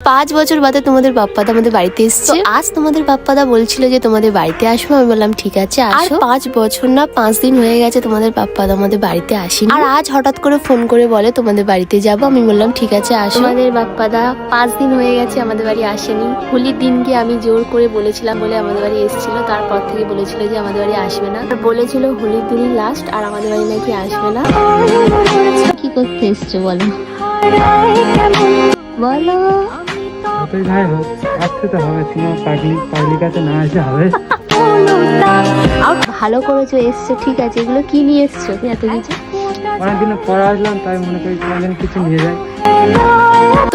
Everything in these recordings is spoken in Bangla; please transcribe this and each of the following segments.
5 বছর বাদে তোমাদের বাপ্পাদা আমাদের বাড়িতে এসেছে। আজ তোমাদের বাপ্পাদা বলছিল যে তোমাদের বাড়িতে আসবো। আমি বললাম ঠিক আছে আসো। 5 বছর না 5 দিন হয়ে গেছে তোমাদের বাপ্পাদা আমাদের বাড়িতে আসেনি। আর আজ হঠাৎ করে ফোন করে বলে তোমাদের বাড়িতে যাব। আমি বললাম ঠিক আছে আসো। আমাদের বাপ্পাদা 5 দিন হয়ে গেছে আমাদের বাড়ি আসেনি। হোলির দিনকে আমি জোর করে বলেছিলাম বলে আমাদের বাড়ি এসেছিল। তারপর থেকে বলেছিল যে আমাদের বাড়ি আসবে না। আর বলেছিল হোলির দিনই লাস্ট, আর আমাদের বাড়ি নাকি আসবে না। কি করতে এসছো বলো বলো। যাই হোক আসতে তো হবে, তোমার পাগলি কাছে না আসে হবে। ভালো করেছো এসছো, ঠিক আছে। এগুলো কি নিয়ে এসছো এত কিছু? অনেকদিন পরে আসলাম তাই মনে করি তোমাদের কিছু নিয়ে যাই।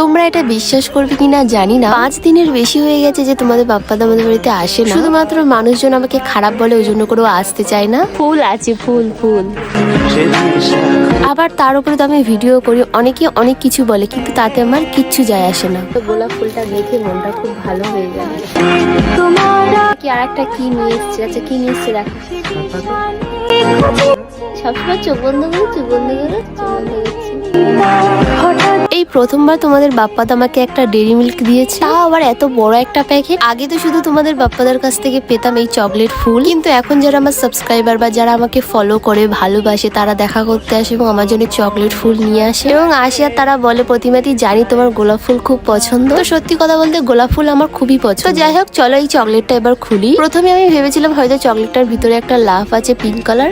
তোমরা এটা বিশ্বাস করবে কিনা জানি না, 5 দিনের বেশি হয়ে গেছে যে তোমাদের বাপ্পাদা আমাদের বাড়িতে আসে না। শুধুমাত্র মানুষজন আমাকে খারাপ বলে, ওই জন্য করেও আসতে চায় না। ফুল আছে, ফুল ফুল। আবার তার উপরে তো আমি ভিডিও করি, অনেকে অনেক কিছু বলে, কিন্তু তাতে আমার কিচ্ছু যায় আসে না। তো গোলাপ ফুলটা দেখে মনটা খুব ভালো হয়ে গেল। কি আর একটা কি নিয়ে এসছে? আচ্ছা কি নিয়ে এসছে দেখো। সবসময় চোখ বন্ধ করে চোখ বন্ধ করে চোখ বন্ধ করছি। এই প্রথমবার তোমাদের বাপ্পাদা আমাকে একটা ডেরি মিল্ক দিয়েছে, তাও আবার এত বড় একটা প্যাকেট। আগে তো শুধু তোমাদের বাপ্পাদার কাছ থেকে পেতাম এই চকলেট ফুল, কিন্তু এখন যারা আমার সাবস্ক্রাইবার বা যারা আমাকে ফলো করে ভালোবাসে তারা দেখা করতে আসে এবং আমার জন্য চকলেট ফুল নিয়ে আসে এবং আসে। আর তারা বলে প্রতিমাদি জানি তোমার গোলাপ ফুল খুব পছন্দ। তো সত্যি কথা বলতে গোলাপ ফুল আমার খুবই পছন্দ। তো যাই হোক চলো এই চকলেটটা এবার খুলি। প্রথমে আমি ভেবেছিলাম হয়তো চকলেটটার ভিতরে একটা লাভ আছে পিঙ্ক কালার,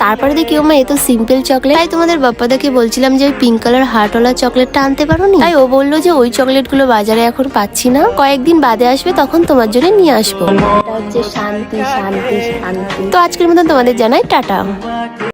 তারপরে দেখি ওমা এ তো সিম্পল চকলেট। তাই তোমাদের বাপ্পাদাকে বলছিলাম যে ওই পিঙ্ক কালার হার্টওয়ালা চকলেটটা আনতে পারোনি? তাই ও বললো যে ওই চকলেট গুলো বাজারে এখন পাচ্ছি না, কয়েকদিন বাদে আসবে তখন তোমার জন্য নিয়ে আসবো। এটা হচ্ছে শান্তি শান্তি শান্তি। তো আজকের মতন তোমাদের জানাই টাটা।